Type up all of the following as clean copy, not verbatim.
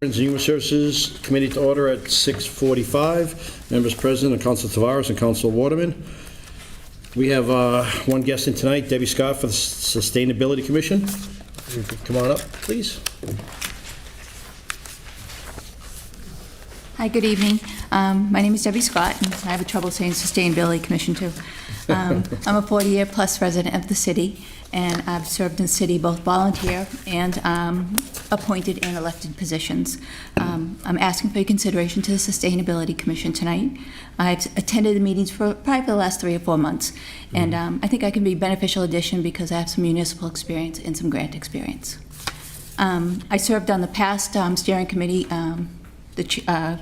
And Human Services Committee to order at 6:45. Members present are Council Tavares and Council Waterman. We have one guest in tonight, Debbie Scott for the Sustainability Commission. You could come on up, please. Hi, good evening. My name is Debbie Scott, and I have trouble saying Sustainability Commission too. I'm a 40-year-plus resident of the city, and I've served in the city both volunteer and appointed and elected positions. I'm asking for your consideration to the Sustainability Commission tonight. I've attended the meetings for probably the last 3 or 4 months, and I think I can be a beneficial addition because I have some municipal experience and some grant experience. I served on the past steering committee, the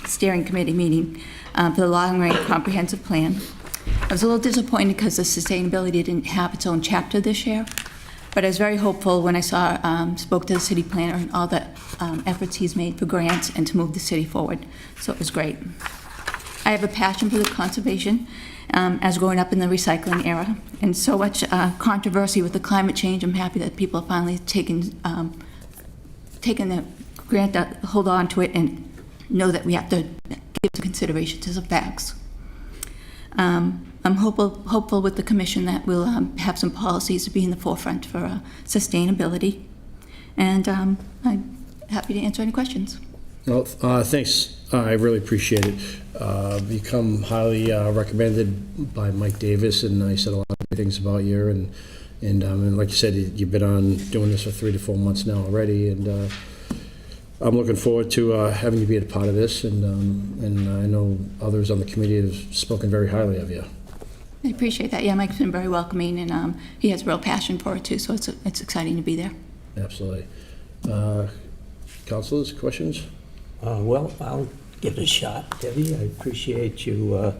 steering committee meeting for the long-range comprehensive plan. I was a little disappointed because the sustainability didn't have its own chapter this year, but I was very hopeful when I spoke to the city planner and all the efforts he's made for grants and to move the city forward. So it was great. I have a passion for the conservation as growing up in the recycling era, and so much controversy with the climate change. I'm happy that people are finally taking the grant, hold on to it, and know that we have to give consideration to the facts. I'm hopeful with the commission that we'll have some policies to be in the forefront for sustainability, and I'm happy to answer any questions. Well, thanks. I really appreciate it. You come highly recommended by Mike Davis, and I said a lot of good things about you. And like you said, you've been on doing this for 3 to 4 months now already, and I'm looking forward to having you be a part of this. And I know others on the committee have spoken very highly of you. I appreciate that. Yeah, Mike's been very welcoming, and he has real passion for it too. So it's exciting to be there. Absolutely. Councilors, questions? Well, I'll give it a shot, Debbie. I appreciate your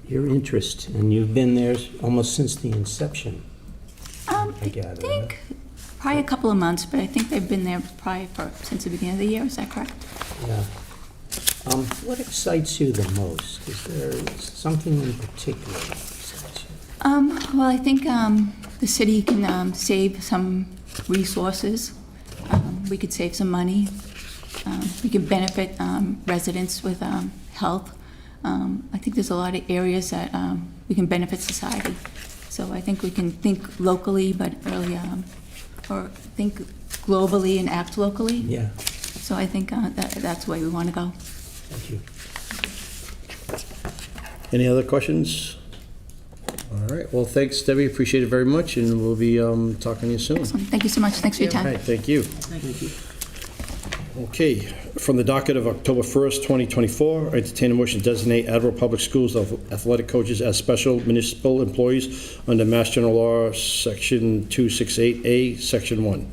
interest, and you've been there almost since the inception. I gather, think probably a couple of months, but I think they've been there probably since the beginning of the year. Is that correct? Yeah. What excites you the most? Is there something in particular that excites you? Well, I think the city can save some resources. We could save some money. We can benefit residents with health. I think there's a lot of areas that we can benefit society. So I think we can think locally, but really, or think globally and act locally. Yeah. So I think that's the way we want to go. Thank you. Any other questions? All right. Well, thanks, Debbie. Appreciate it very much, and we'll be talking to you soon. Excellent. Thank you so much. Thanks for your time. All right. Thank you. Thank you. Okay. From the docket of October 1st, 2024, I entertain a motion to designate Attleboro Public Schools athletic coaches as special municipal employees under Mass General Law, Section 268A, Section 1.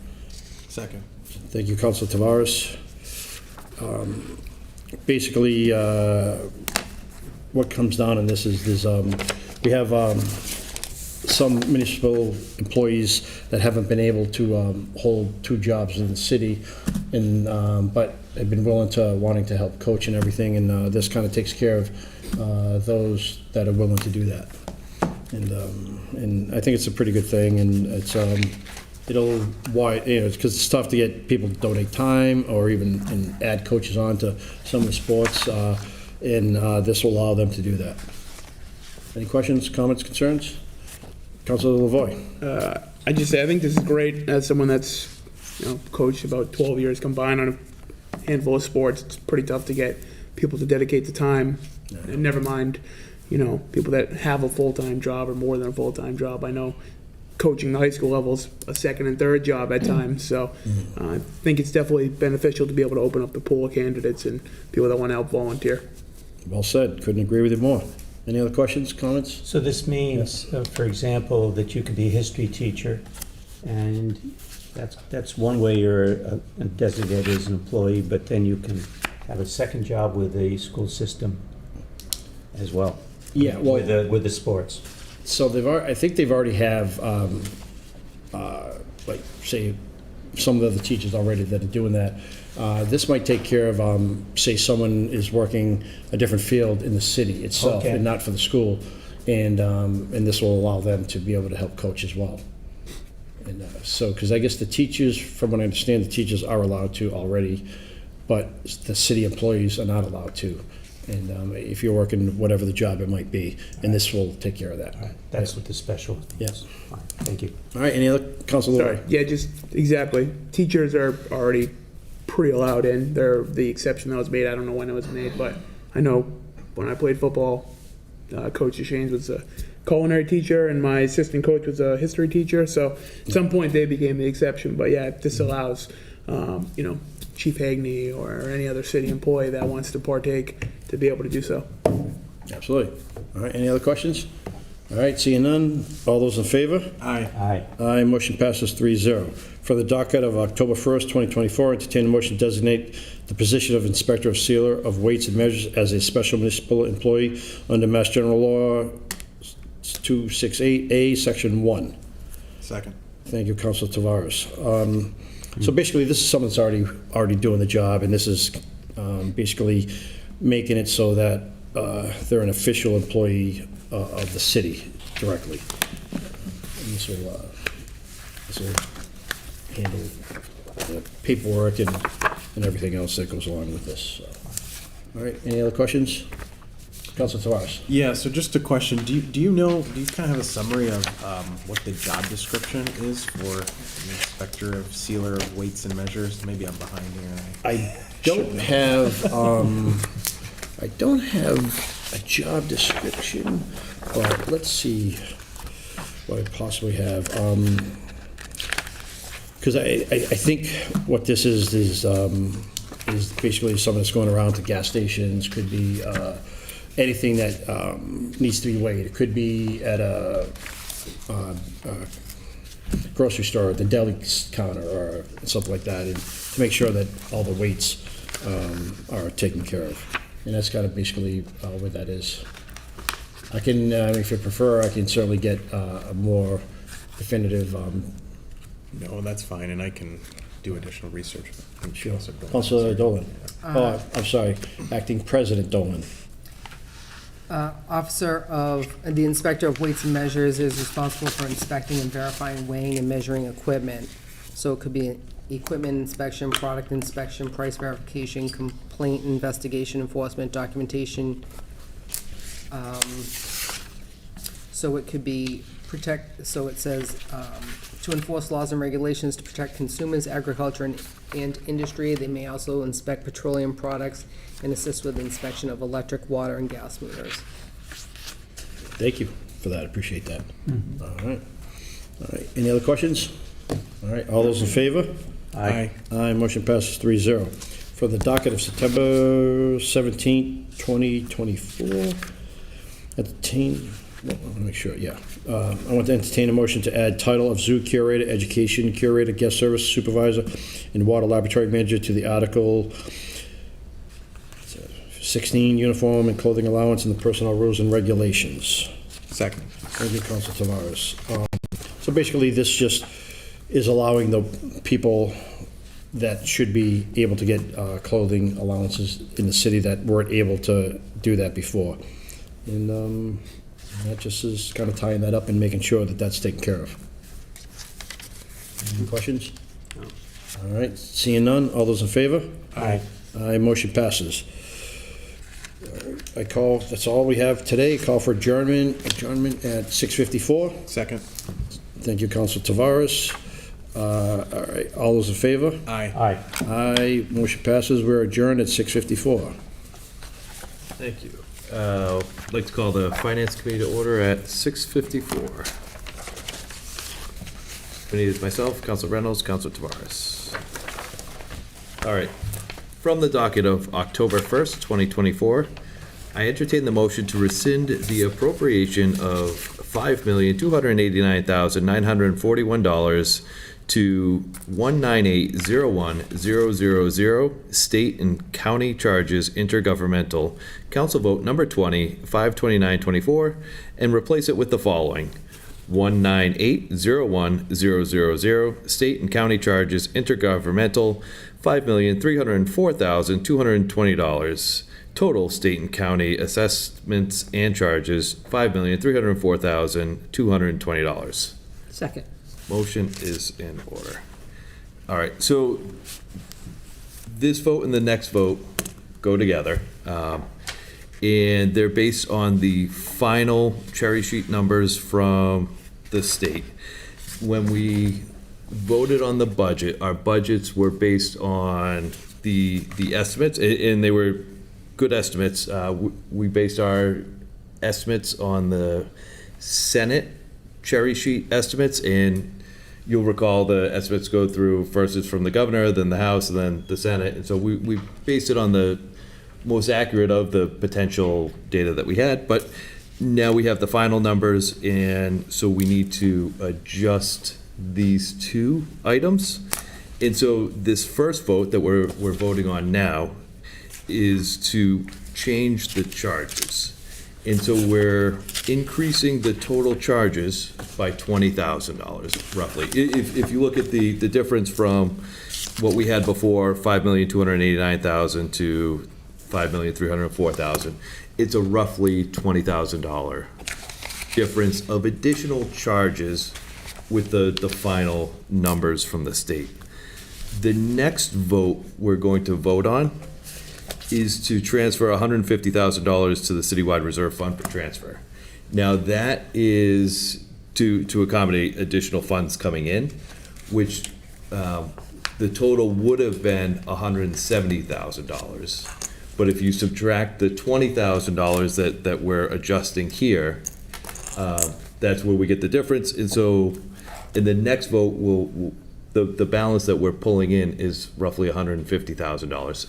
Second. Thank you, Councilor Tavares. Basically, what comes down in this is we have some municipal employees that haven't been able to hold 2 jobs in the city, and but have been wanting to help coach and everything, and this kind of takes care of those that are willing to do that. And I think it's a pretty good thing, and it's because it's tough to get people to donate time or even add coaches on to some of the sports, and this will allow them to do that. Any questions, comments, concerns? Councilor Lavoie. I think this is great. As someone that's coached about 12 years combined on a handful of sports, it's pretty tough to get people to dedicate the time. Yeah. And never mind, people that have a full-time job or more than a full-time job. I know coaching the high school level is a second and third job at times, so I think it's definitely beneficial to be able to open up the pool of candidates and people that want to help volunteer. Well said. Couldn't agree with you more. Any other questions, comments? So this means, for example, that you could be a history teacher, and that's one way you're designated as an employee, but then you can have a second job with the school system as well. Yeah, well, with the sports. So I think they've already have, like, say, some of the other teachers already that are doing that. This might take care of, say, someone is working a different field in the city itself, and not for the school, and this will allow them to be able to help coach as well. And so, because I guess the teachers, from what I understand, the teachers are allowed to already, but the city employees are not allowed to. And if you're working whatever the job it might be, and this will take care of that. All right, that's what the special. Yes. Fine, thank you. All right, any other, Council Sorry, Lewis? yeah, just exactly. Teachers are already pre-allowed in. They're the exception that was made. I don't know when it was made, but I know when I played football, Coach Deshanes was a culinary teacher, and my assistant coach was a history teacher. So at some point they became the exception. But yeah, this allows, Chief Hagney or any other city employee that wants to partake to be able to do so. Absolutely. All right, any other questions? All right, seeing none, all those in favor? Aye. Aye, motion passes 3-0. For the docket of October 1st, 2024, entertain a motion to designate the position of Inspector of Sealer of Weights and Measures as a special municipal employee under Mass General Law 268A, Section 1. Second. Thank you, Councilor Tavares. So basically, this is someone that's already doing the job, and this is basically making it so that they're an official employee of the city directly. And this will handle the paperwork and everything else that goes along with this. So. All right, any other questions? Councilor Tavares. Yeah, so just a question. Do you kind of have a summary of what the job description is for an inspector of sealer of weights and measures? Maybe I'm behind here. I don't have a job description, but let's see what I possibly have. Because I think what this is basically someone that's going around to gas stations, could be anything that needs to be weighed. It could be at a grocery store, at the deli counter, or something like that, and to make sure that all the weights are taken care of. And that's kind of basically what that is. I can, if you prefer, I can certainly get a more definitive. No, that's fine, and I can do additional research. Sure. Councilor Dolan. Oh, I'm sorry, Acting President Dolan. Officer of the Inspector of Weights and Measures is responsible for inspecting and verifying weighing and measuring equipment. So it could be equipment inspection, product inspection, price verification, complaint investigation, enforcement, documentation. So it could be so it says, to enforce laws and regulations to protect consumers, agriculture, and industry. They may also inspect petroleum products and assist with inspection of electric, water, and gas meters. Thank you for that, appreciate that. All right. All right, any other questions? All right, all those in favor? Aye. Aye, motion passes 3-0. For the docket of September 17, 2024, entertain, well, I want to make sure, yeah. I want to entertain a motion to add title of Zoo Curator, Education Curator, Guest Service Supervisor, and Water Laboratory Manager to the Article 16, Uniform and Clothing Allowance in the Personnel Rules and Regulations. Second. Thank you, Council Tavares. So basically, this just is allowing the people that should be able to get clothing allowances in the city that weren't able to do that before. And that just is kind of tying that up and making sure that that's taken care of. Any questions? No. All right, seeing none, all those in favor? Aye. Aye, motion passes. I call, that's all we have today. Call for adjournment at 6:54. Second. Thank you, Council Tavares. All right, all those in favor? Aye. Aye. Aye, motion passes. We're adjourned at 6:54. Thank you. I'd like to call the Finance Committee to order at 6:54. Committee is myself, Council Reynolds, Council Tavares. All right. From the docket of October 1st, 2024, I entertain the motion to rescind the appropriation of $5,289,941 to 198-01000 state and county charges intergovernmental council vote number 20 52924 and replace it with the following: 198-01000 state and county charges intergovernmental $5,304,220. Total state and county assessments and charges $5,304,220. Second. Motion is in order. All right, so this vote and the next vote go together. And they're based on the final cherry sheet numbers from the state. When we voted on the budget, our budgets were based on the estimates, and they were good estimates. We based our estimates on the Senate cherry sheet estimates, and you'll recall the estimates go through, first it's from the governor, then the House, and then the Senate. And so we based it on the most accurate of the potential data that we had, but now we have the final numbers, and so we need to adjust these two items. And so this first vote that we're voting on now is to change the charges. And so we're increasing the total charges by $20,000 roughly. If you look at the difference from what we had before, $5,289,000 to $5,304,000, it's a roughly $20,000 difference of additional charges with the final numbers from the state. The next vote we're going to vote on is to transfer $150,000 to the citywide reserve fund for transfer. Now that is to accommodate additional funds coming in, which the total would have been $170,000. But if you subtract the $20,000 that we're adjusting here, that's where we get the difference. And so in the next vote, the balance that we're pulling in is roughly $150,000.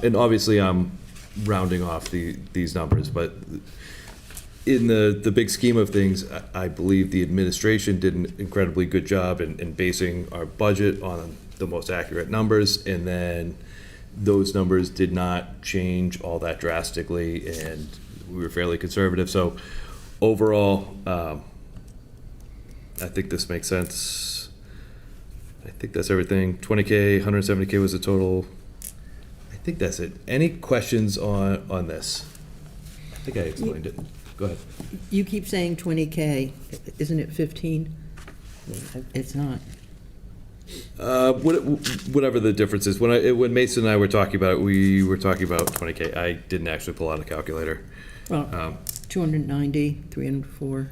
And obviously, I'm rounding off these numbers, but in the big scheme of things, I believe the administration did an incredibly good job in basing our budget on the most accurate numbers, and then those numbers did not change all that drastically, and we were fairly conservative. So overall, I think this makes sense. I think that's everything. 20K, 170K was the total. I think that's it. Any questions on this? I think I explained it. Go ahead. You keep saying 20K, isn't it 15? It's not. Whatever the difference is. When Mason and I were talking about it, we were talking about 20K. I didn't actually pull out a calculator. Well, 290, 304.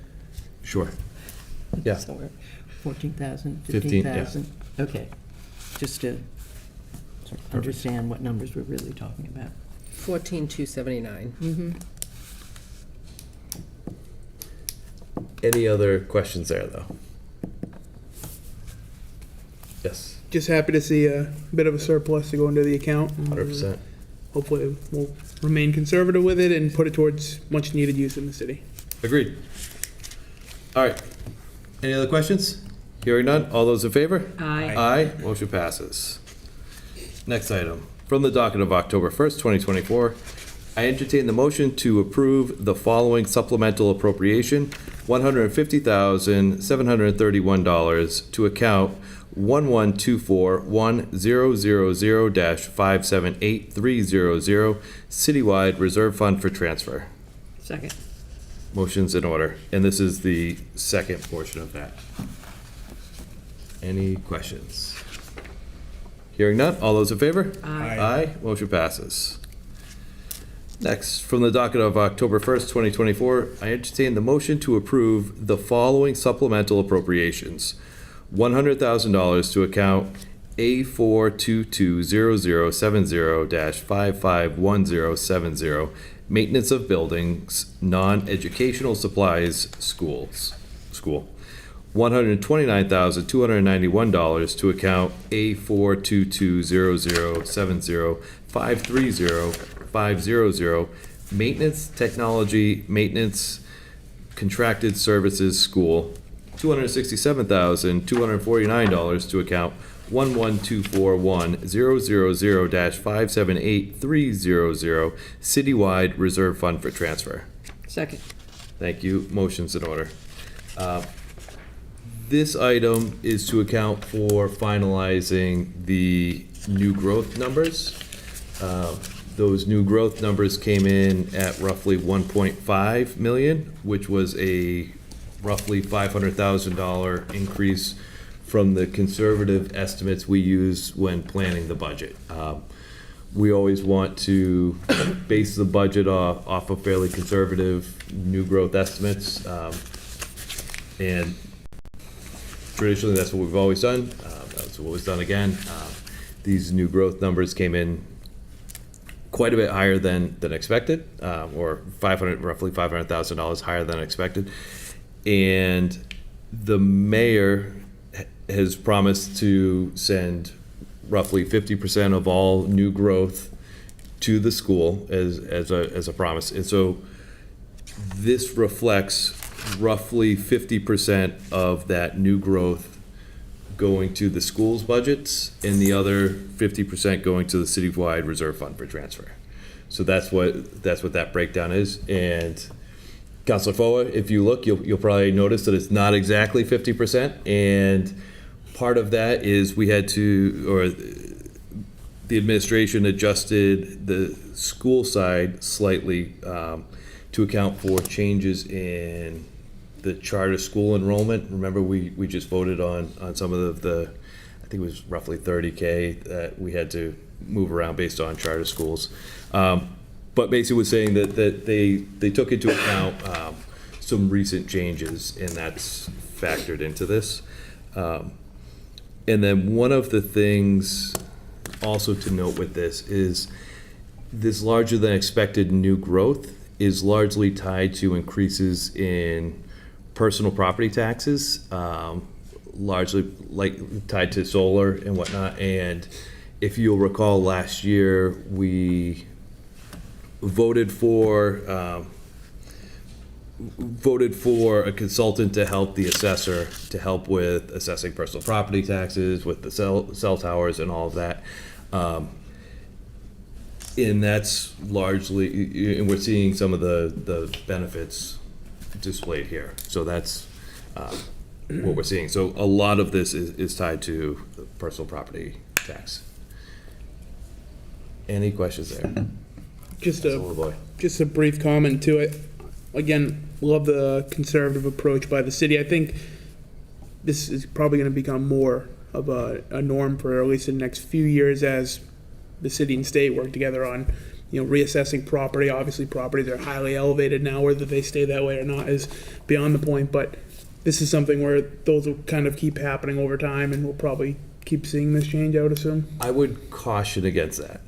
Sure. Yeah. So we're 14,000, 15, yeah. 15,000. Okay, just to sort of understand what numbers we're really talking about. 14,279. Any other questions there, though? Yes, Just happy to see a bit of a surplus to go into the account. 100%. Hopefully we'll remain conservative with it and put it towards much needed use in the city. Agreed. All right. Any other questions? Hearing none. All those in favor? Aye. Aye. Motion passes. Next item. From the docket of October 1st, 2024, I entertain the motion to approve the following supplemental appropriation, $150,731 to account 112410000-578300 Citywide Reserve Fund for transfer. Second. Motion's in order, and this is the second portion of that. Any questions? Hearing none, all those in favor? Aye. Aye, motion passes. Next, from the docket of October 1st, 2024, I entertain the motion to approve the following supplemental appropriations. $100,000 to account A4220070-551070, maintenance of buildings, non-educational supplies, school. $129,291 to account A4220070-530-500, maintenance, technology, maintenance, contracted services, school. $267,249 to account 1124100-578-300 Citywide Reserve Fund for transfer. Second. Thank you. Motion's in order. This item is to account for finalizing the new growth numbers. Those new growth numbers came in at roughly 1.5 million, which was a roughly $500,000 increase from the conservative estimates we use when planning the budget. We always want to base the budget off of fairly conservative new growth estimates. And traditionally, that's what we've always done. That's what was done again. These new growth numbers came in quite a bit higher than expected, or roughly $500,000 higher than expected. And the mayor has promised to send roughly 50% of all new growth to the school as a promise. And so this reflects roughly 50% of that new growth going to the school's budgets and the other 50% going to the citywide reserve fund for transfer. So that's what that breakdown is. And Councilor Foa, if you look, you'll probably notice that it's not exactly 50%. And part of that is we had to, or the administration adjusted the school side slightly to account for changes in the charter school enrollment. Remember, we just voted on some of the I think it was roughly 30K that we had to move around based on charter schools. But basically was saying that they took into account some recent changes, and that's factored into this. And then one of the things also to note with this is this larger than expected new growth is largely tied to increases in personal property taxes, largely like tied to solar and whatnot. And if you'll recall, last year we voted for a consultant to help the assessor to help with assessing personal property taxes, with the cell towers and all of that. And that's largely, and we're seeing some of the benefits displayed here. So that's what we're seeing. So a lot of this is tied to personal property tax. Any questions there? Just Little boy. a brief comment to it. Again, love the conservative approach by the city. I think this is probably going to become more of a norm for at least the next few years as the city and state work together on, reassessing property. Obviously, properties are highly elevated now. Whether they stay that way or not is beyond the point. But this is something where those will kind of keep happening over time, and we'll probably keep seeing this change, I would assume. I would caution against that.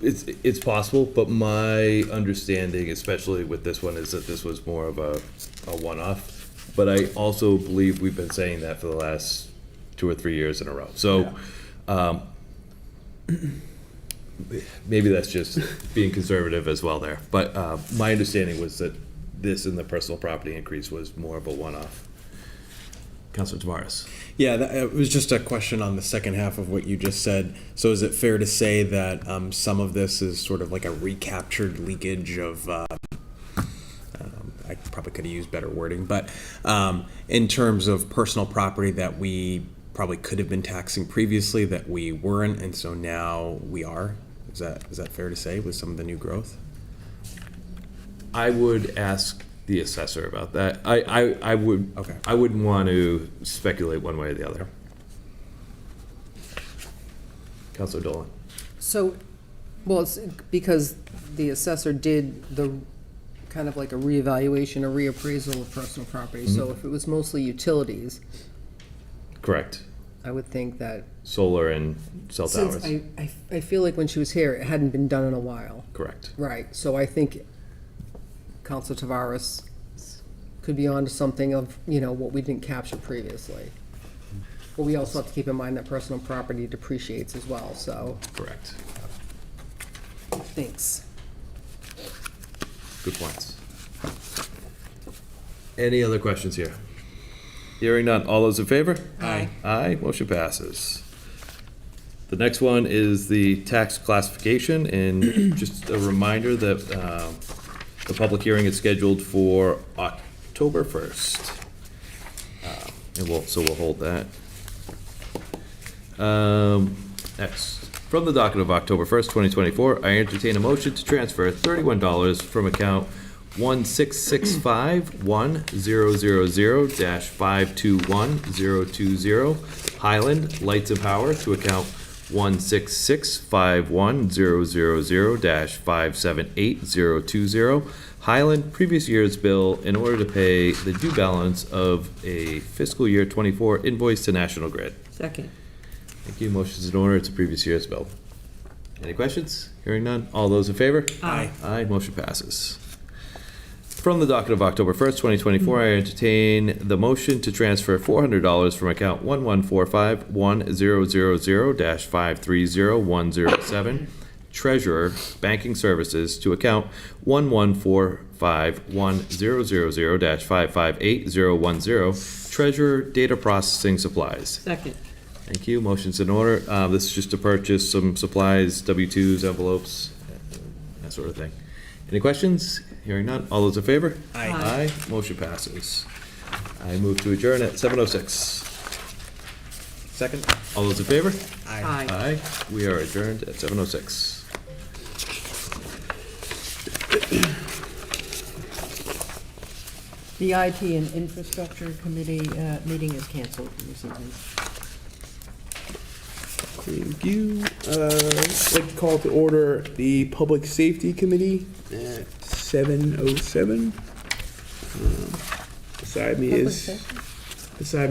It's possible, but my understanding, especially with this one, is that this was more of a one-off. But I also believe we've been saying that for the last 2 or 3 years in a row. So maybe that's just being conservative as well there. But my understanding was that this and the personal property increase was more of a one-off. Councilor Tavares. Yeah, it was just a question on the second half of what you just said. So is it fair to say that some of this is sort of like a recaptured leakage of, I probably could have used better wording, but in terms of personal property that we probably could have been taxing previously that we weren't, and so now we are? Is that fair to say with some of the new growth? I would ask the assessor about that. I would. Okay. I wouldn't want to speculate one way or the other. Councilor Dolan. So, well, it's because the assessor did the kind of like a reevaluation, a reappraisal of personal property. So if it was mostly utilities, Correct. I would think that Solar and cell towers. since I feel like when she was here, it hadn't been done in a while. Correct. Right, so I think Councilor Tavares could be onto something of, what we didn't capture previously. But we also have to keep in mind that personal property depreciates as well, so, Correct. thanks. Good points. Any other questions here? Hearing none. All those in favor? Aye. Aye. Motion passes. The next one is the tax classification, and just a reminder that the public hearing is scheduled for October 1st. And we'll hold that. Next, from the docket of October 1st, 2024, I entertain a motion to transfer $31 from account 16651-000-521020. Highland Lights and Power to account 16651-000-578020. Highland, previous year's bill in order to pay the due balance of a fiscal year 24 invoice to National Grid. Second. Thank you. Motion's in order. It's a previous year's bill. Any questions? Hearing none. All those in favor? Aye. Aye. Motion passes. From the docket of October 1st, 2024, I entertain the motion to transfer $400 from account 1145-1000-530107, Treasurer Banking Services, to account 1145-1000-558010, Treasurer Data Processing Supplies. Second. Thank you. Motion's in order. This is just to purchase some supplies, W-2s, envelopes, that sort of thing. Any questions? Hearing none. All those in favor? Aye. Aye. Motion passes. I move to adjourn at 7:06. Second. All those in favor? Aye. Aye. We are adjourned at 7:06. The IT and Infrastructure Committee meeting is canceled this evening. Thank you. I'd like to call to order the Public Safety Committee at 7:07. Beside me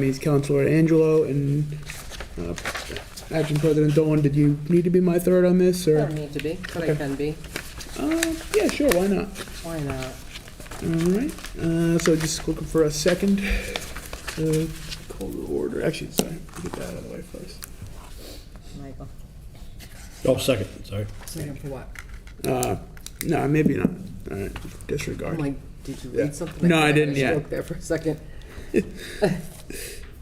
is Councilor Angelo and Acting President Dolan. Did you need to be my third on this, I or? don't need to be, but I Okay. can be. Yeah, sure, why not? Why not? All right, so just looking for a second to call to order. Actually, sorry, get that out of the way first. Michael. Oh, second, sorry. Second for what? No, maybe not. All right, I'm disregard. like, did you Yeah. read something? No, I had a didn't, yeah. stroke there for a second.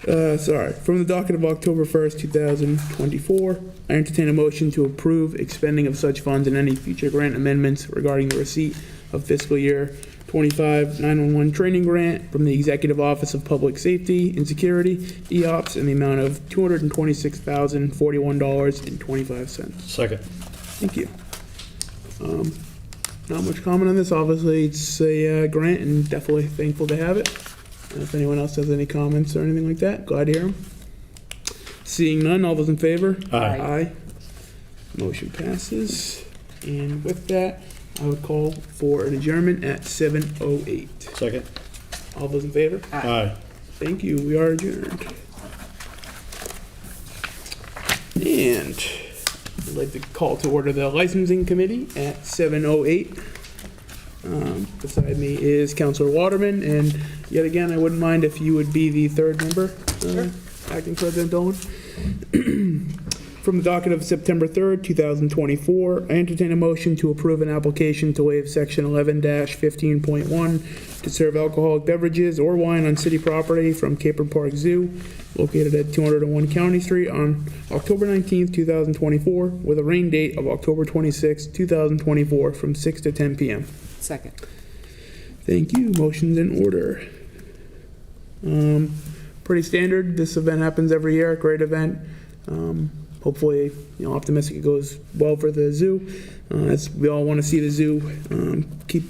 Sorry. From the docket of October 1st, 2024, I entertain a motion to approve expending of such funds and any future grant amendments regarding the receipt of fiscal year 25 911 training grant from the Executive Office of Public Safety and Security, EOPS, in the amount of $226,041.25. Second. Thank you. Not much comment on this. Obviously, it's a grant and definitely thankful to have it. If anyone else has any comments or anything like that, glad to hear them. Seeing none, all those in favor? Aye. Aye. Motion passes. And with that, I would call for an adjournment at 7:08. Second. All those in favor? Aye. Thank you. We are adjourned. And I'd like to call to order the licensing committee at 7:08. Beside me is Councilor Waterman, and yet again, I wouldn't mind if you would be the third member, Acting President Dolan. From the docket of September 3rd, 2024, I entertain a motion to approve an application to waive Section 11-15.1 to serve alcoholic beverages or wine on city property from Caper Park Zoo, located at 201 County Street, on October 19th, 2024, with a rain date of October 26th, 2024, from 6 to 10 p.m. Second. Thank you. Motion's in order. Pretty standard. This event happens every year. Great event. Hopefully, optimistic it goes well for the zoo. As we all want to see the zoo keep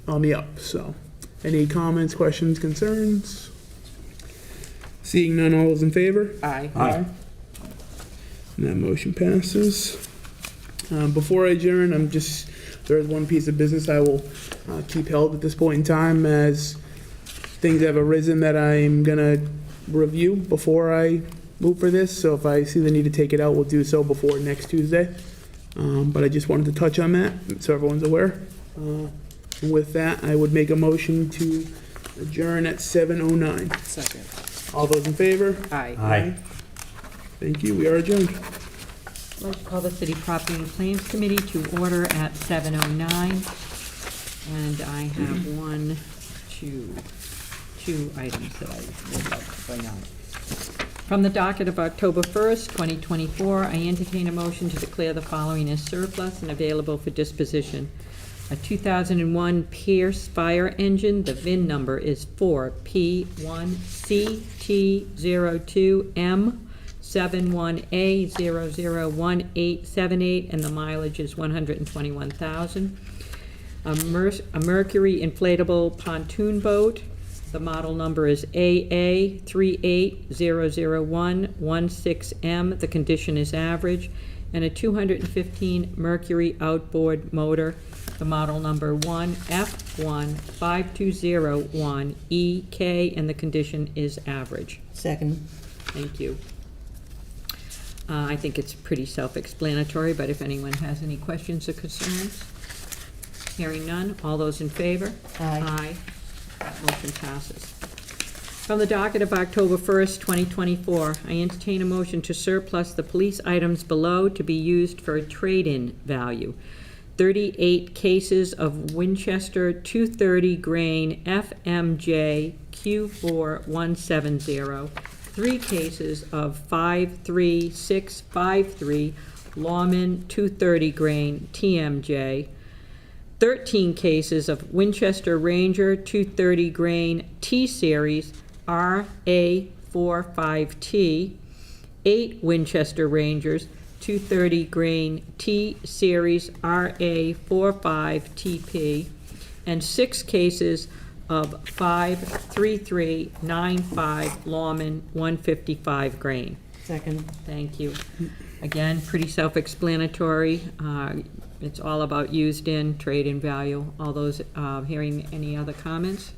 on the up. So, any comments, questions, concerns? Seeing none, all those in favor? Aye. And that motion passes. Before I adjourn, there's one piece of business I will keep held at this point in time, as things have arisen that I'm gonna review before I move for this. So if I see the need to take it out, we'll do so before next Tuesday. But I just wanted to touch on that so everyone's aware. With that, I would make a motion to adjourn at 7:09. Second. All those in favor? Aye. Thank you. We are adjourned. I'd like to call the City Property and Claims Committee to order at 7:09. And I have two items that I would like to bring up. From the docket of October 1st, 2024, I entertain a motion to declare the following as surplus and available for disposition. A 2001 Pierce fire engine, the VIN number is 4P1CT02M71A001878, and the mileage is 121,000. a Mercury inflatable pontoon boat. The model number is AA 3800116M. The condition is average. And a 215 Mercury outboard motor. The model number 1F15201EK, and the condition is average. Second. Thank you. I think it's pretty self-explanatory, but if anyone has any questions or concerns? Hearing none, all those in favor? Aye. Aye. That motion passes. From the docket of October 1st, 2024, I entertain a motion to surplus the police items below to be used for a trade-in value. 38 cases of Winchester 230 grain FMJ Q4170, 3 cases of 53653 Lawman 230 grain TMJ, 13 cases of Winchester Ranger 230 grain T-Series RA45T, 8 Winchester Rangers 230 grain T-Series RA45TP, and 6 cases of 53395 Lawman 155 grain. Second. Thank you. Again, pretty self-explanatory. It's all about used-in, trade-in value. All those, hearing any other comments?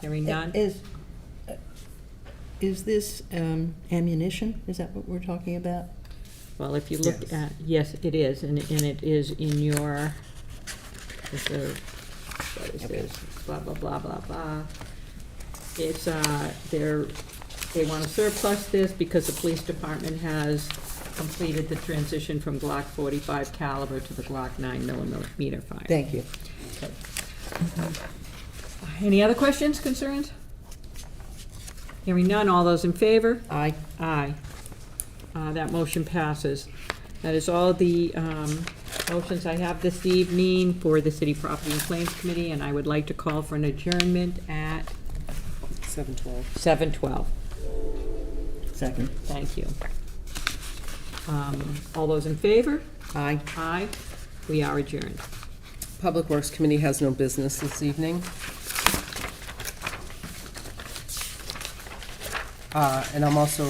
Hearing none? Is this ammunition? Is that what we're talking about? Well, if you look at, yes, it is, and it is in your, what is this? Blah, blah, blah, blah, blah. It's, they want to surplus this because the police department has completed the transition from Glock 45 caliber to the Glock 9mm fire. Thank you. Any other questions, concerns? Hearing none, all those in favor? Aye. Aye. That motion passes. That is all the motions I have this evening for the City Property and Claims Committee, and I would like to call for an adjournment at 7:12. 7:12. Second. Thank you. All those in favor? Aye. Aye. We are adjourned. Public Works Committee has no business this evening. And I'm also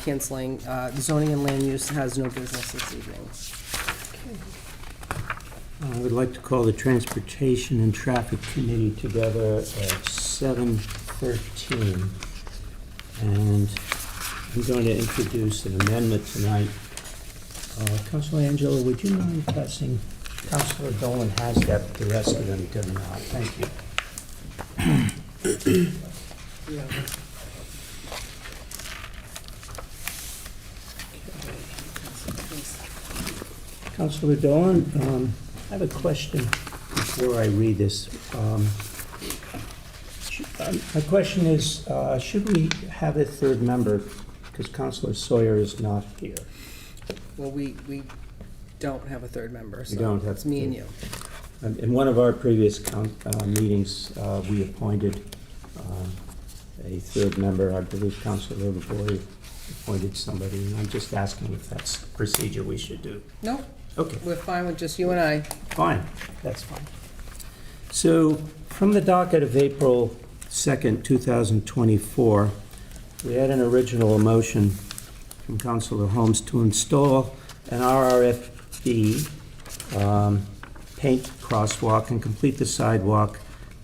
canceling, the zoning and land use has no business this evening. I would like to call the Transportation and Traffic Committee together at 7:13. And I'm going to introduce an amendment tonight. Councilor Angela, would you mind passing? Councilor Dolan has that, but the rest of them do not. Thank you. Councilor Dolan, I have a question before I read this. My question is, should we have a third member? Because Councilor Sawyer is not here. Well, we don't have a third member, so don't have it's me and you. In one of our previous meetings, we appointed a third member. I believe Councilor LaVoy appointed somebody, and I'm just asking if that's the procedure we should do. Nope, Okay. we're fine with just you and I. Fine, that's fine. So, from the docket of April 2nd, 2024, we had an original motion from Councilor Holmes to install an RRFB paint crosswalk and complete the sidewalk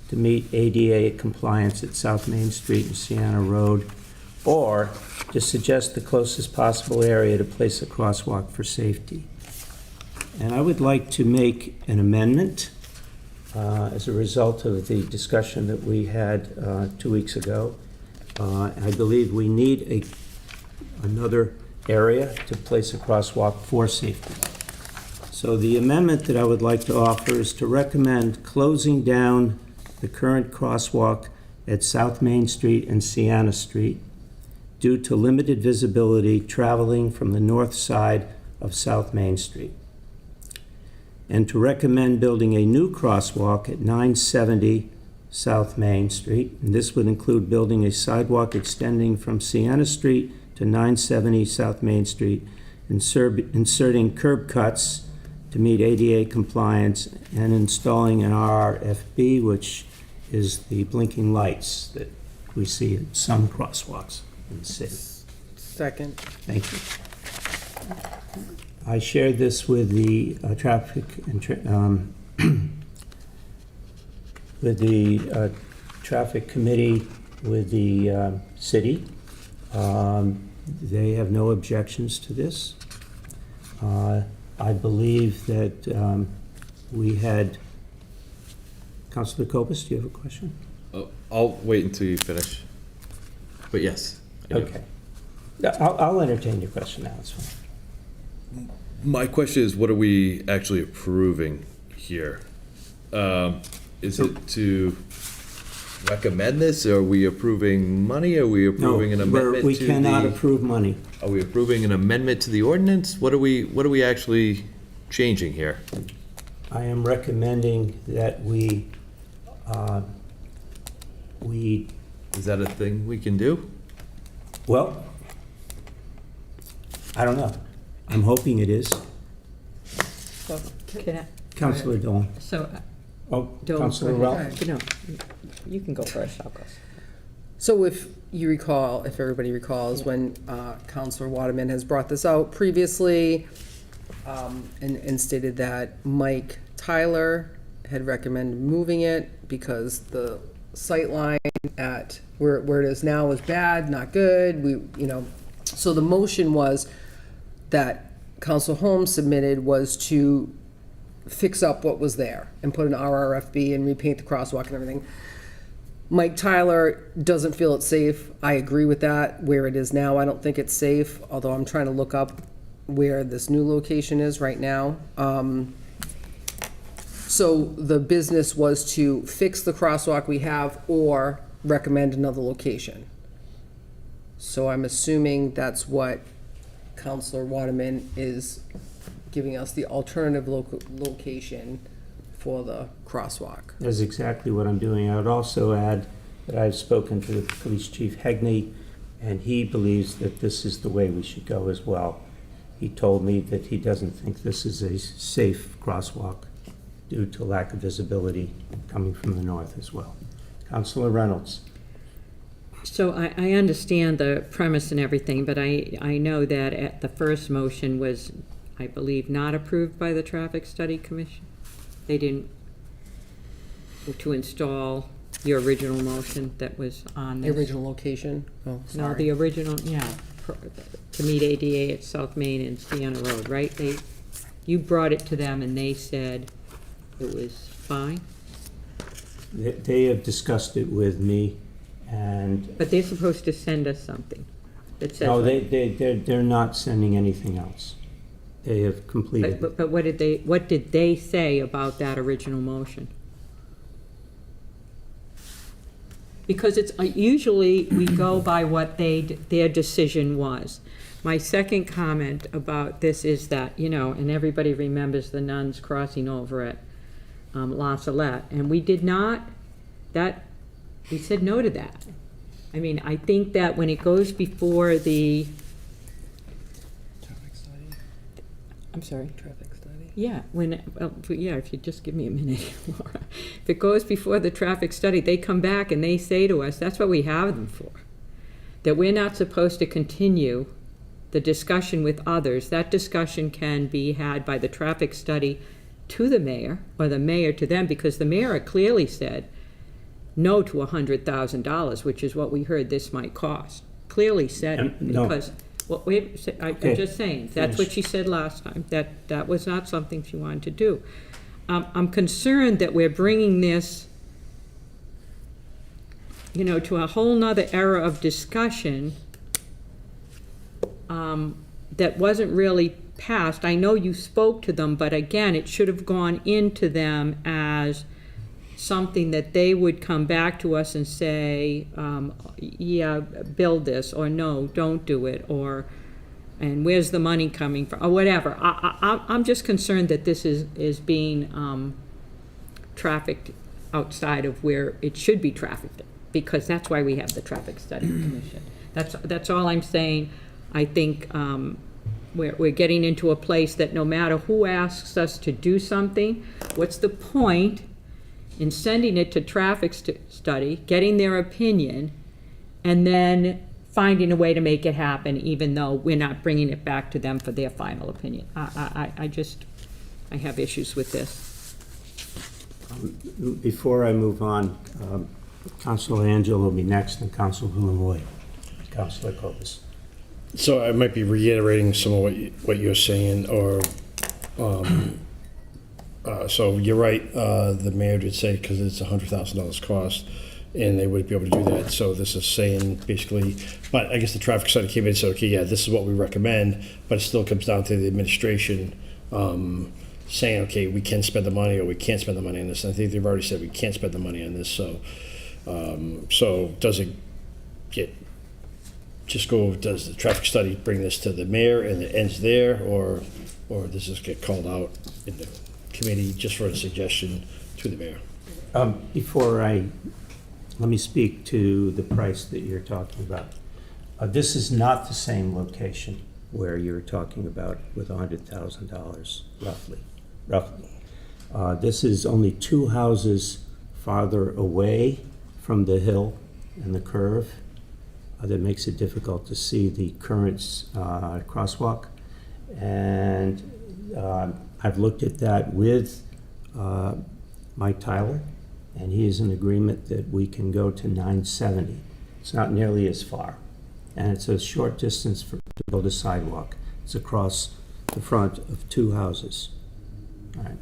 to meet ADA compliance at South Main Street and Sienna Road, or to suggest the closest possible area to place a crosswalk for safety. And I would like to make an amendment as a result of the discussion that we had 2 weeks ago. I believe we need another area to place a crosswalk for safety. So the amendment that I would like to offer is to recommend closing down the current crosswalk at South Main Street and Sienna Street due to limited visibility traveling from the north side of South Main Street, and to recommend building a new crosswalk at 970 South Main Street. And this would include building a sidewalk extending from Sienna Street to 970 South Main Street, inserting curb cuts to meet ADA compliance and installing an RRFB, which is the blinking lights that we see at some crosswalks in the city. Second. Thank you. I shared this with the traffic and with the traffic committee with the city. They have no objections to this. I believe that we had, Councilor Copus, do you have a question? Oh, I'll wait until you finish. But yes. I do. Okay. Yeah, I'll entertain your question now, it's fine. My question is, what are we actually approving here? Is it to recommend this? Are we approving money? Are we approving an amendment We to cannot the? approve money. Are we approving an amendment to the ordinance? What are we actually changing here? I am recommending that we Is that a thing we can do? well, I don't know. I'm hoping it is. Can I- Councilor Dolan. So, Oh, Dolan, Councilor go Ralph? ahead. No, you can go first, I'll go. So if you recall, if everybody recalls, when Counselor Waterman has brought this out previously, and stated that Mike Tyler had recommended moving it because the sight line at where it is now was bad, not good, so the motion was that Council Holmes submitted was to fix up what was there and put an RRFB and repaint the crosswalk and everything. Mike Tyler doesn't feel it's safe. I agree with that. Where it is now, I don't think it's safe, although I'm trying to look up where this new location is right now. So the business was to fix the crosswalk we have or recommend another location. So I'm assuming that's what Counselor Waterman is giving us, the alternative location for the crosswalk. That's exactly what I'm doing. I would also add that I've spoken to the Police Chief Hegney, and he believes that this is the way we should go as well. He told me that he doesn't think this is a safe crosswalk due to lack of visibility coming from the north as well. Councilor Reynolds. So I understand the premise and everything, but I know that at the first motion was, I believe, not approved by the Traffic Study Commission. They didn't, to install your original motion that was on The this. original location? Oh, No, sorry. the original, yeah, to meet ADA at South Main and Sienna Road, right? You brought it to them and they said it was fine, They have discussed it with me, and but they're supposed to send us something that says. no, they're not sending anything else. They have completed it. But what did they say about that original motion? Because it's, usually we go by what their decision was. My second comment about this is that, and everybody remembers the nuns crossing over at La Salette, and we did not, we said no to that. I mean, I think that when it goes before the, Traffic study, I'm sorry? traffic study. Yeah, if you just give me a minute, Laura. If it goes before the traffic study, they come back and they say to us, that's what we have them for. That we're not supposed to continue the discussion with others. That discussion can be had by the traffic study to the mayor, or the mayor to them, because the mayor clearly said no to $100,000, which is what we heard this might cost. Clearly said it, No. because, well, wait, I'm Okay. just saying, that's what she said last time, that was not something she wanted to do. I'm concerned that we're bringing this, to a whole nother era of discussion that wasn't really passed. I know you spoke to them, but again, it should have gone into them as something that they would come back to us and say, yeah, build this, or no, don't do it, and where's the money coming from, or whatever. I'm just concerned that this is being trafficked outside of where it should be trafficked, because that's why we have the Traffic Study Commission. That's all I'm saying. I think we're getting into a place that no matter who asks us to do something, what's the point in sending it to traffic study, getting their opinion, and then finding a way to make it happen, even though we're not bringing it back to them for their final opinion? I have issues with this. Before I move on, Councilor Angelo will be next, and Councilor Blumenroy. Councilor Copus. So I might be reiterating some of what you're saying, or, so you're right, the mayor did say, because it's $100,000 cost, and they would be able to do that. So this is saying basically, but I guess the traffic study came in and said, okay, yeah, this is what we recommend, but it still comes down to the administration saying, okay, we can spend the money or we can't spend the money on this. And I think they've already said we can't spend the money on this. So, so does it get, does the traffic study bring this to the mayor and it ends there, or does this get called out in the committee just for a suggestion to the mayor? Let me speak to the price that you're talking about. This is not the same location where you're talking about with $100,000, roughly. This is only 2 houses farther away from the hill and the curve. That makes it difficult to see the current crosswalk. And I've looked at that with Mike Tyler, and he is in agreement that we can go to 970. It's not nearly as far. And it's a short distance to build a sidewalk. It's across the front of 2 houses. All right.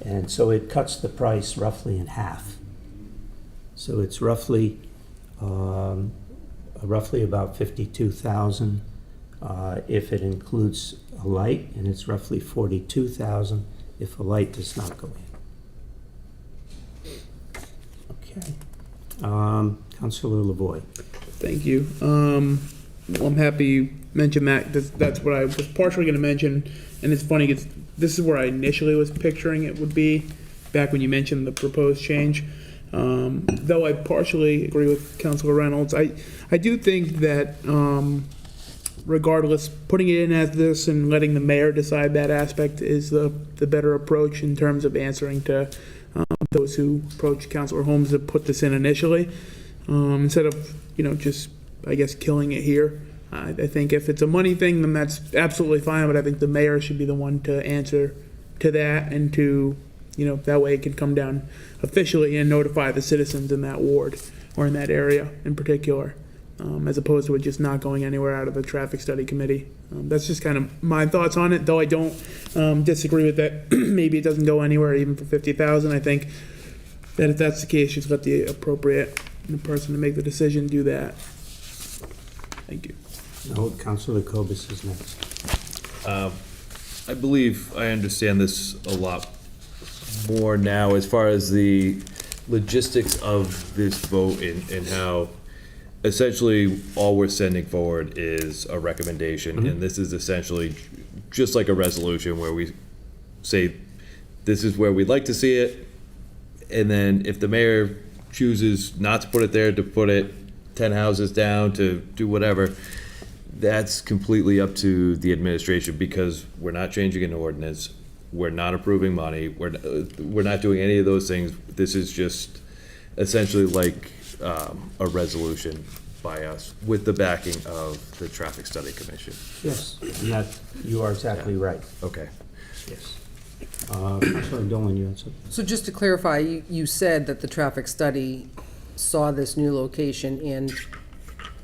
And so it cuts the price roughly in half. So it's roughly about $52,000 if it includes a light, and it's roughly $42,000 if a light does not go in. Okay. Councilor Lavoie. Thank you. Well, I'm happy you mentioned that. That's what I was partially going to mention, and it's funny because this is where I initially was picturing it would be back when you mentioned the proposed change. Though I partially agree with Councilor Reynolds, I do think that regardless, putting it in as this and letting the mayor decide that aspect is the better approach in terms of answering to those who approached Councilor Holmes to put this in initially, instead of just I guess killing it here. I think if it's a money thing, then that's absolutely fine. But I think the mayor should be the one to answer to that, and to that way it can come down officially and notify the citizens in that ward or in that area in particular, as opposed to it just not going anywhere out of the traffic study committee. That's just kind of my thoughts on it, though I don't disagree with that. Maybe it doesn't go anywhere even for $50,000. I think that if that's the case, just let the appropriate person to make the decision do that. Thank you. No, Councilor Cobus is next. I believe I understand this a lot more now as far as the logistics of this vote and how essentially all we're sending forward is a recommendation. And this is essentially just like a resolution where we say, this is where we'd like to see it. And then if the mayor chooses not to put it there, to put it 10 houses down, to do whatever, that's completely up to the administration, because we're not changing an ordinance, we're not approving money, we're not doing any of those things. This is just essentially like a resolution by us with the backing of the Traffic Study Commission. Yes, and that you are exactly right. Okay. Yes. Councilor Dolan, you had something? So just to clarify, you said that the traffic study saw this new location and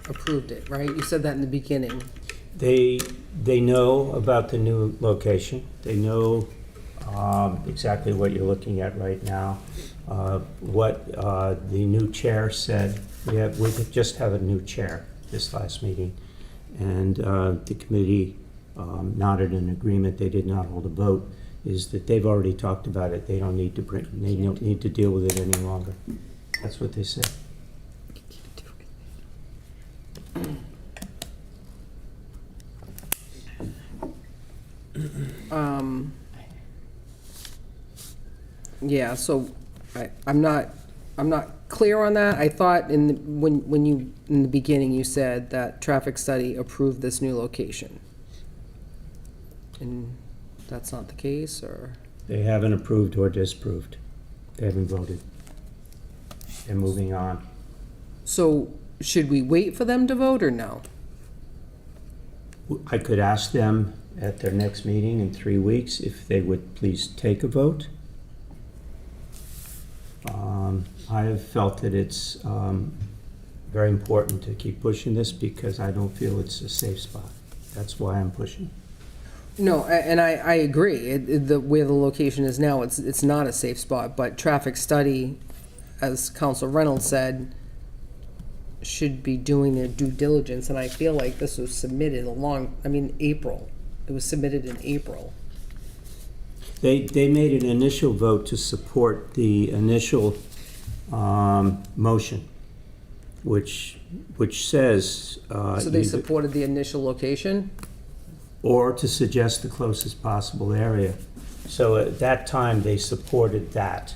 approved it, right? You said that in the beginning. They know about the new location. They know exactly what you're looking at right now. What the new chair said, we just have a new chair this last meeting, and the committee nodded in agreement. They did not hold a vote. Is that they've already talked about it. They don't need to deal with it any longer. That's what they said. Yeah, so I'm not clear on that. I thought when you in the beginning you said that traffic study approved this new location. and that's not the case, or? They haven't approved or disapproved. They haven't voted. They're moving on. So should we wait for them to vote or no? I could ask them at their next meeting in 3 weeks if they would please take a vote. I have felt that it's very important to keep pushing this because I don't feel it's a safe spot. That's why I'm pushing. No, and I agree. Where the location is now, it's not a safe spot, but traffic study, as Council Reynolds said, should be doing their due diligence, and I feel like this was submitted April. It was submitted in April. They made an initial vote to support the initial motion, which says. So they supported the initial location? Or to suggest the closest possible area. So at that time, they supported that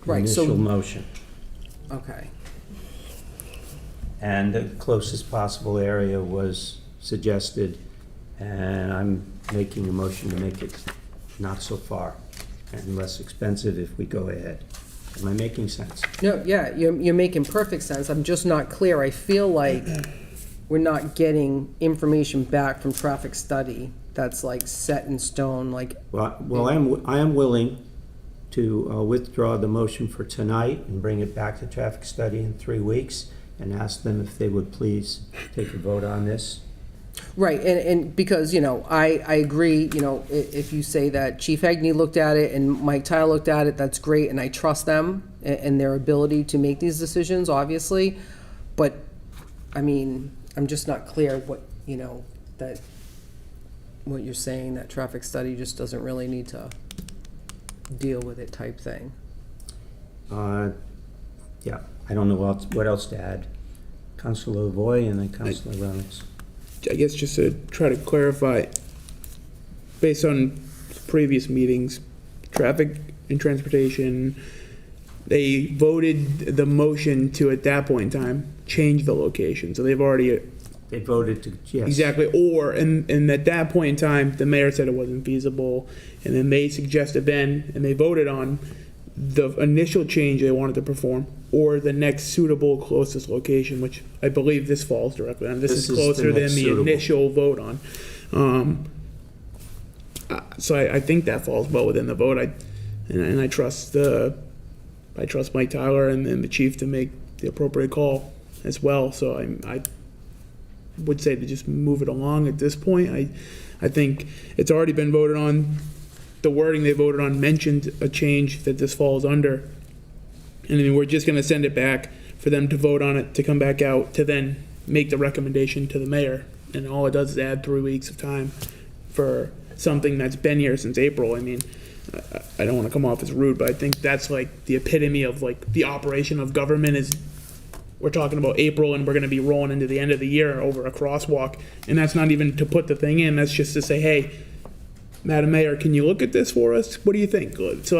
Right, so- initial motion. Okay. And the closest possible area was suggested, and I'm making a motion to make it not so far and less expensive if we go ahead. Am I making sense? No, yeah, you're making perfect sense. I'm just not clear. I feel like we're not getting information back from traffic study that's like set in stone, like, Well, I am willing to withdraw the motion for tonight and bring it back to traffic study in 3 weeks and ask them if they would please take a vote on this. right, and because, I agree, if you say that Chief Agnew looked at it and Mike Tyler looked at it, that's great, and I trust them and their ability to make these decisions, obviously, but, I'm just not clear what, that, what you're saying, that traffic study just doesn't really need to deal with it type thing. Yeah, I don't know what else to add. Councilor Lavoy and then Councilor Reynolds. I guess just to try to clarify, based on previous meetings, traffic and transportation, they voted the motion to, at that point in time, change the location. So they've already. They voted to, yes. Exactly, and at that point in time, the mayor said it wasn't feasible, and then they suggested then, and they voted on the initial change they wanted to perform, or the next suitable closest location, which I believe this falls directly on. This is the closer than next the suitable. initial vote on. So I think that falls well within the vote. I trust Mike Tyler and the chief to make the appropriate call as well. So I would say to just move it along at this point. I think it's already been voted on. The wording they voted on mentioned a change that this falls under. And we're just going to send it back for them to vote on it, to come back out, to then make the recommendation to the mayor. And all it does is add 3 weeks of time for something that's been here since April. I don't want to come off as rude, but I think that's like the epitome of like the operation of government is we're talking about April and we're going to be rolling into the end of the year over a crosswalk. And that's not even to put the thing in. That's just to say, hey, Madam Mayor, can you look at this for us? What do you think? So,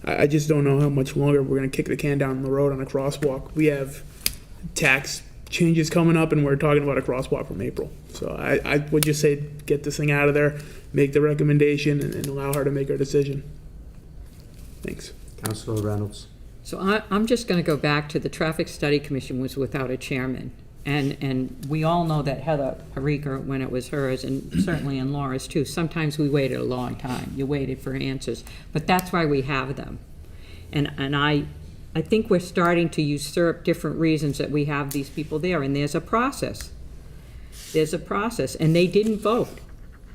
I just don't know how much longer we're going to kick the can down the road on a crosswalk. We have tax changes coming up and we're talking about a crosswalk from April. So I would just say get this thing out of there, make the recommendation, and allow her to make her decision. Thanks. Councilor Reynolds. So I'm just going to go back to the Traffic Study Commission was without a chairman. And we all know that Heather Parika, when it was hers, and certainly in Laura's too, sometimes we waited a long time. You waited for answers. But that's why we have them. And I think we're starting to usurp different reasons that we have these people there. And there's a process. There's a process. And they didn't vote.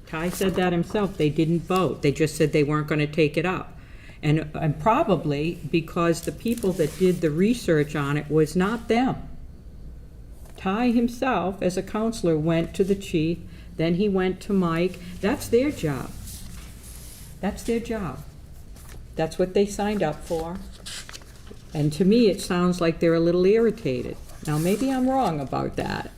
Ty said that himself. They didn't vote. They just said they weren't going to take it up. And probably because the people that did the research on it was not them. Ty himself, as a counselor, went to the chief, then he went to Mike. That's their job. That's their job. That's what they signed up for. And to me, it sounds like they're a little irritated. Now, maybe I'm wrong about that,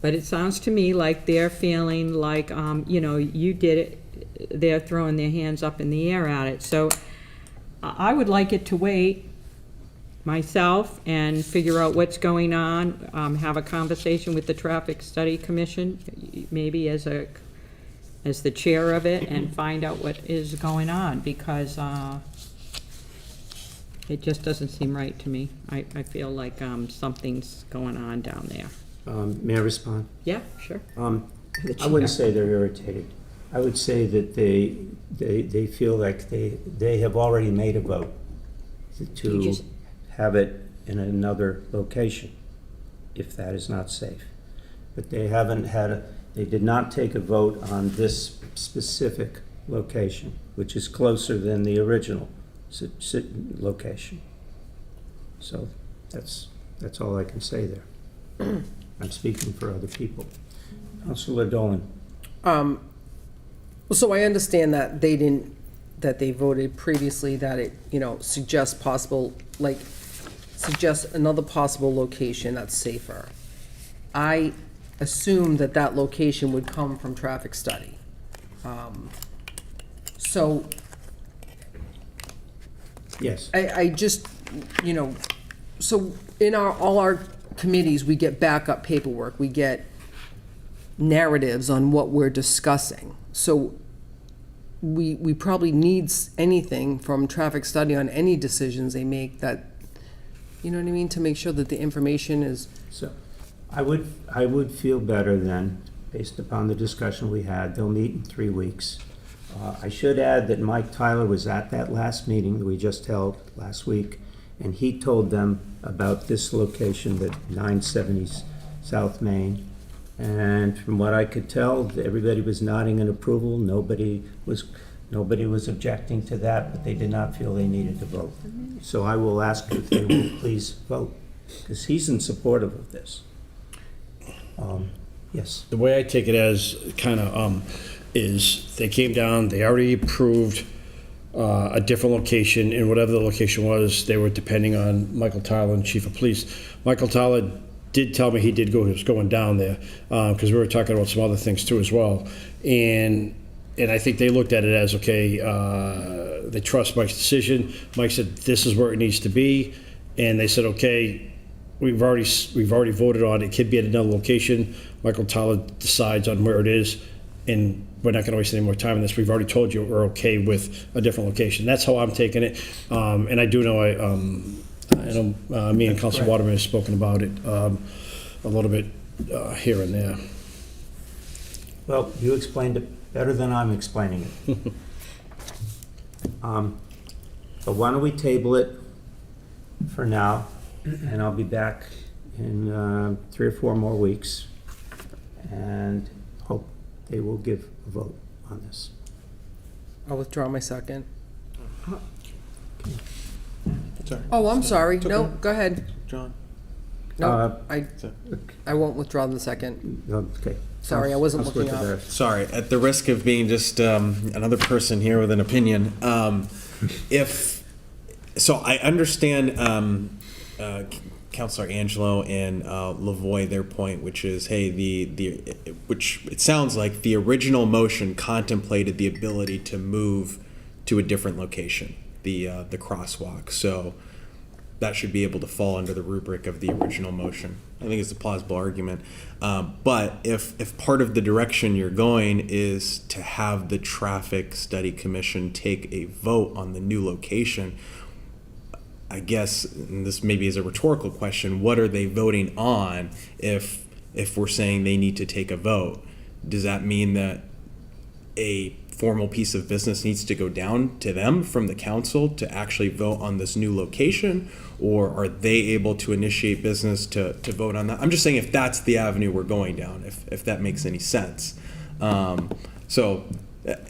but it sounds to me like they're feeling like, you did it. They're throwing their hands up in the air at it. So I would like it to wait myself and figure out what's going on, have a conversation with the Traffic Study Commission, maybe as a as the chair of it and find out what is going on, because it just doesn't seem right to me. I feel like something's going on down there. May I respond? Yeah, sure. I wouldn't say they're irritated. I would say that they feel like they have already made a vote to have it in another location, if that is not safe. But they haven't they did not take a vote on this specific location, which is closer than the original location. So that's all I can say there. I'm speaking for other people. Councilor Dolan. So I understand that they voted previously that it, suggests another possible location that's safer. I assume that location would come from traffic study. So Yes. I just, so in all our committees, we get backup paperwork, we get narratives on what we're discussing. So we probably need anything from traffic study on any decisions they make that, you know what I mean, to make sure that the information is. So I would feel better then, based upon the discussion we had. They'll meet in 3 weeks. I should add that Mike Tyler was at that last meeting that we just held last week, and he told them about this location, the 970 South Main. And from what I could tell, everybody was nodding in approval. Nobody was objecting to that, but they did not feel they needed to vote. So I will ask if they will please vote, because he's in support of this. Yes. The way I take it as kind of is they came down, they already approved a different location, and whatever the location was, they were depending on Michael Tyler and Chief of Police. Michael Tyler did tell me he was going down there, because we were talking about some other things too as well. And I think they looked at it as, okay, they trust Mike's decision. Mike said, this is where it needs to be. And they said, okay, we've already voted on it. It could be at another location. Michael Tyler decides on where it is, and we're not going to waste any more time on this. We've already told you we're okay with a different location. That's how I'm taking it. And I do know I know me and Council Waterman have spoken about it a little bit here and there. Well, you explained it better than I'm explaining it. But why don't we table it for now, and I'll be back in 3 or 4 more weeks, and hope they will give a vote on this. I'll withdraw my second. Sorry. Oh, I'm sorry. It's No, okay. go ahead. John. No, I won't withdraw the second. Okay. Sorry, I wasn't Councilor looking up. Tavares. Sorry, at the risk of being just another person here with an opinion, so I understand Councilor Angelo and Lavoy, their point, which is, hey, which it sounds like the original motion contemplated the ability to move to a different location, the crosswalk. So that should be able to fall under the rubric of the original motion. I think it's a plausible argument. But if part of the direction you're going is to have the Traffic Study Commission take a vote on the new location, I guess, and this maybe is a rhetorical question, what are they voting on if we're saying they need to take a vote? Does that mean that a formal piece of business needs to go down to them from the council to actually vote on this new location, or are they able to initiate business to vote on that? I'm just saying if that's the avenue we're going down, if that makes any sense. So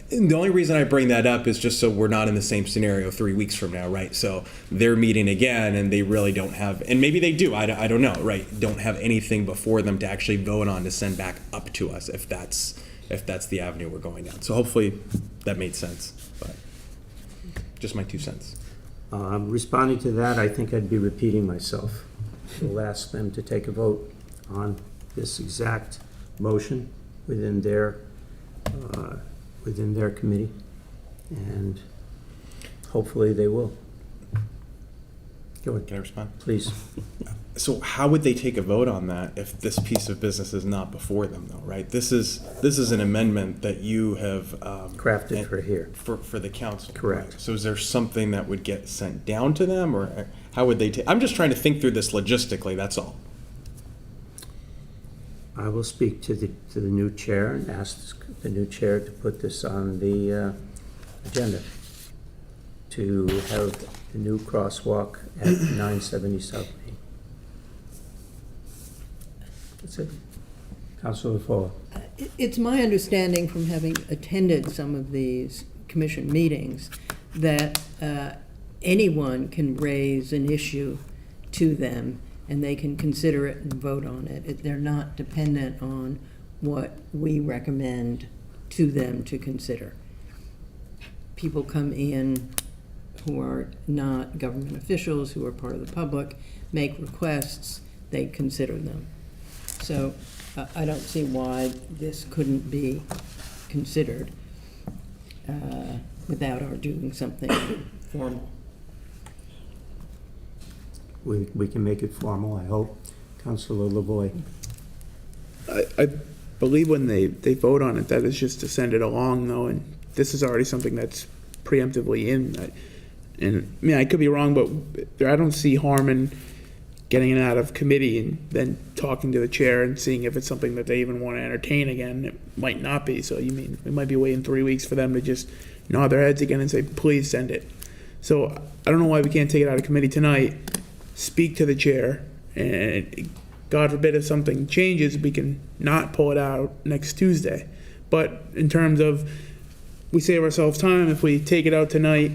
the only reason I bring that up is just so we're not in the same scenario 3 weeks from now, right? So they're meeting again and they really don't have, and maybe they do, I don't know, right? Don't have anything before them to actually vote on to send back up to us if that's the avenue we're going down. So hopefully that made sense, but just my 2 cents. Responding to that, I think I'd be repeating myself. We'll ask them to take a vote on this exact motion within their committee, and hopefully they will. Go ahead, Can I respond? please. So how would they take a vote on that if this piece of business is not before them, though, right? This is an amendment that you have Crafted for here. for the council. Correct. Right? So is there something that would get sent down to them, or how would they take? I'm just trying to think through this logistically. That's all. I will speak to the new chair and ask the new chair to put this on the agenda, to have the new crosswalk at 970 South Main. That's it. Councilor Fuller. It's my understanding from having attended some of these commission meetings that anyone can raise an issue to them and they can consider it and vote on it. They're not dependent on what we recommend to them to consider. People come in who are not government officials, who are part of the public, make requests, they consider them. So I don't see why this couldn't be considered without our doing something formal. We can make it formal, I hope. Councilor LaVoy. I believe when they vote on it, that is just to send it along, though, and this is already something that's preemptively in. And, I mean, I could be wrong, but I don't see harm in getting it out of committee and then talking to the chair and seeing if it's something that they even want to entertain again. It might not be, so you mean, we might be waiting 3 weeks for them to just nod their heads again and say, please send it. So I don't know why we can't take it out of committee tonight, speak to the chair, and God forbid if something changes, we can not pull it out next Tuesday. But in terms of, we save ourselves time if we take it out tonight,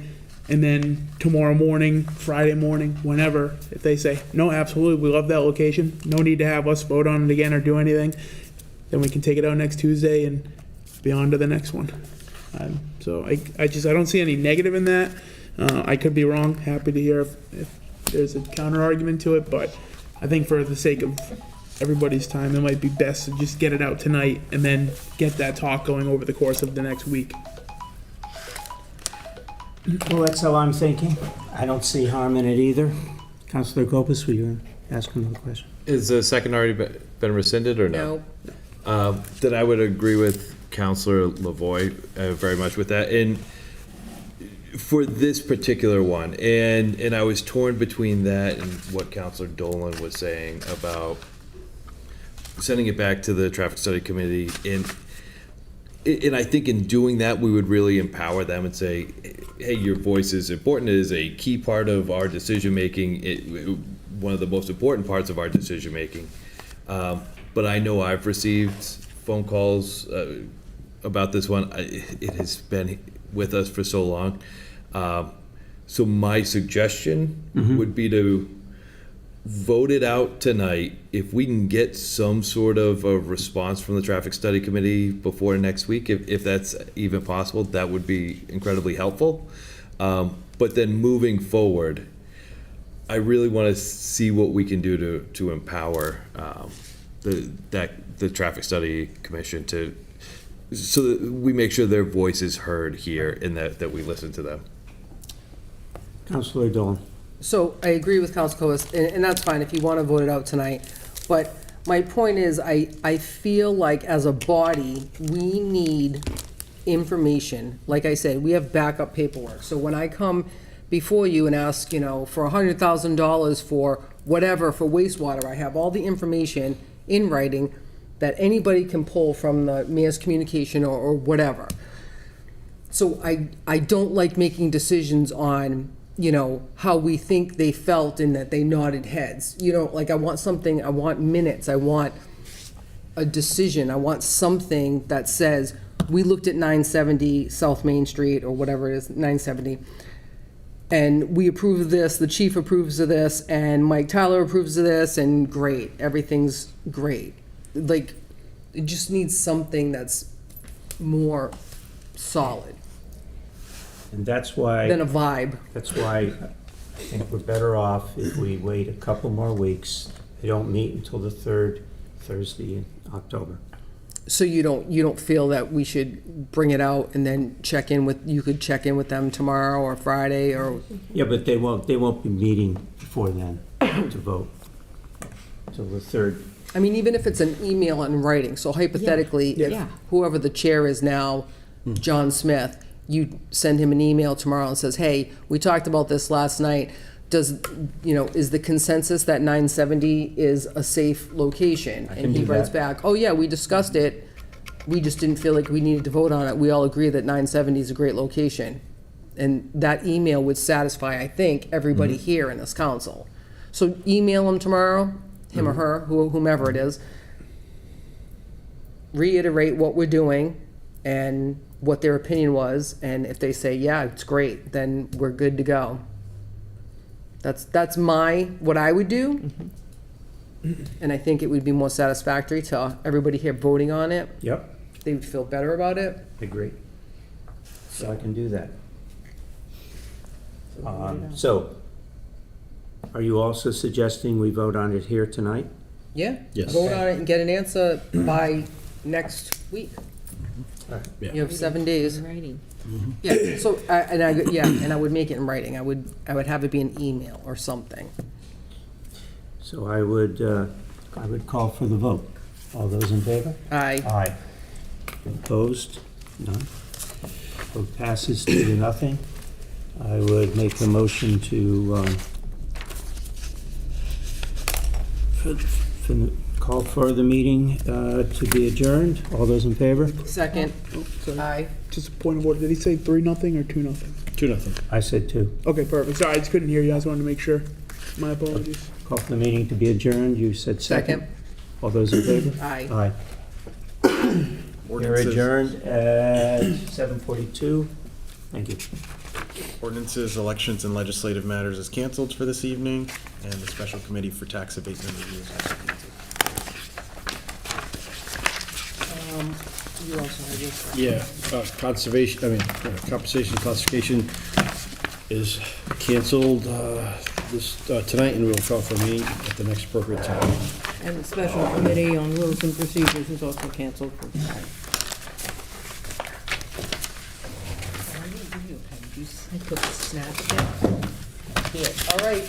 and then tomorrow morning, Friday morning, whenever, if they say, no, absolutely, we love that location, no need to have us vote on it again or do anything, then we can take it out next Tuesday and be on to the next one. So I don't see any negative in that. I could be wrong, happy to hear if there's a counter argument to it, but I think for the sake of everybody's time, it might be best to just get it out tonight and then get that talk going over the course of the next week. Well, that's how I'm thinking. I don't see harm in it either. Councilor Gopus, were you asking another question? Is the second already been rescinded or no? No. Then I would agree with Councilor LaVoy very much with that. And for this particular one, and I was torn between that and what Councilor Dolan was saying about sending it back to the Traffic Study Committee. And I think in doing that, we would really empower them and say, hey, your voice is important. It is a key part of our decision-making, one of the most important parts of our decision-making. But I know I've received phone calls about this one. It has been with us for so long. So my suggestion would be to vote it out tonight. If we can get some sort of a response from the Traffic Study Committee before next week, if that's even possible, that would be incredibly helpful. But then moving forward, I really want to see what we can do to empower the Traffic Study Commission so that we make sure their voice is heard here and that we listen to them. Councilor Dolan. So I agree with Council Coas, and that's fine if you want to vote it out tonight. But my point is, I feel like as a body, we need information. Like I said, we have backup paperwork. So when I come before you and ask, for $100,000 for whatever, for wastewater, I have all the information in writing that anybody can pull from the mayor's communication or whatever. So I don't like making decisions on how we think they felt and that they nodded heads. I want something, I want minutes, I want a decision, I want something that says, we looked at 970 South Main Street, or whatever it is, 970, and we approve of this, the chief approves of this, and Mike Tyler approves of this, and great, everything's great. It just needs something that's more solid And that's why. than a vibe. That's why I think we're better off if we wait a couple more weeks. They don't meet until the third Thursday in October. So you don't feel that we should bring it out and then you could check in with them tomorrow or Friday or, Yeah, but they won't be meeting before then to vote, till the 3rd. I mean, even if it's an email in writing, so hypothetically, Yeah. if whoever the chair is now, John Smith, you send him an email tomorrow and says, hey, we talked about this last night. Is the consensus that 970 is a safe location? can And he do writes that. back, oh yeah, we discussed it. We just didn't feel like we needed to vote on it. We all agree that 970 is a great location. And that email would satisfy, I think, everybody here in this council. So email him tomorrow, him or her, whomever it is. Reiterate what we're doing and what their opinion was. And if they say, yeah, it's great, then we're good to go. That's what I would do. And I think it would be more satisfactory to everybody here voting on it. Yep, They would feel better about it. agree. So I can do that. So, are you also suggesting we vote on it here tonight? Yeah. Yes. Vote on it and get an answer by next week. Yeah. You have 7 days. In writing. Yeah, so, and I would make it in writing. I would have it be an email or something. So I would call for the vote. All those in favor? Aye. Opposed? None. Vote passes 2-0. I would make a motion to call for the meeting to be adjourned. All those in favor? Second. Sorry. Aye. Just a point of order. Did he say 3-0 or 2-0? 2-0. I said 2. Okay, perfect. Sorry, I just couldn't hear you. I just wanted to make sure. My apologies. Call for the meeting to be adjourned. You said second. Second. All those in favor? Aye. Aye. We're Ordinances- adjourned at 7:42. Thank you. Ordinances, elections, and legislative matters is canceled for this evening, and the special committee for tax abatement review is also canceled. You also have this. Yeah, compensation classification is canceled tonight, and we'll call for a meeting at the next appropriate time. And the special committee on rules and procedures is also canceled for tonight. I took a snap. Here, all right.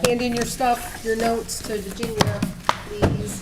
Hand in your stuff, your notes to Virginia, please.